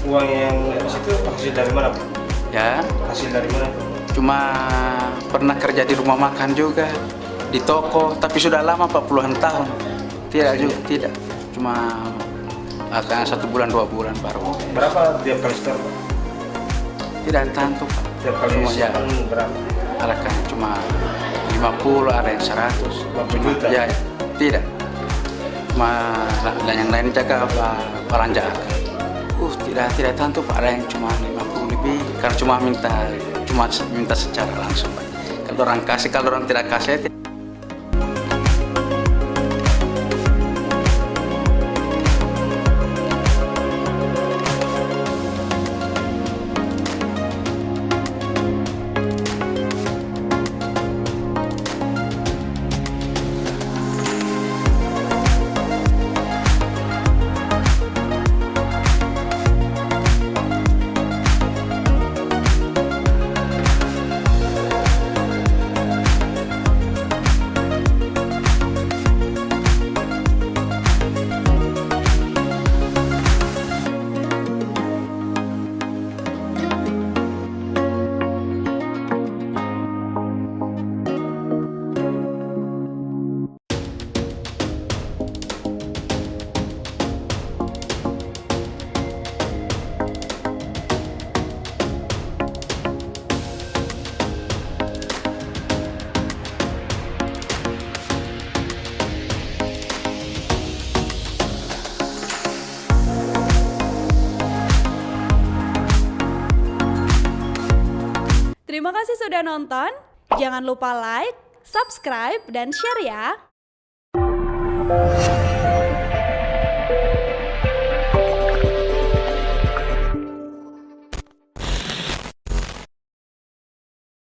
uang yang di situ hasil dari mana, Pak? Ya, Hasil dari mana? cuma pernah kerja di rumah makan juga, di toko, tapi sudah lama 40-an tahun. Tidak juga, tidak. Cuma akan 1 bulan 2 bulan baru. Berapa tiap kali store, Pak? Tidak tentu, Pak. Tiap kali Cuma ya, simpan berapa? kan cuma 50, ada yang 100. 50 juta? Ya, tidak. Cuma yang lain jaga belanjaan. Tidak tentu, Pak. Ada yang cuma 50 lebih, karena cuma minta secara langsung, Pak. Kalau orang kasih, kalau orang tidak kasih, Terima kasih sudah nonton. Jangan lupa like, subscribe, dan share ya.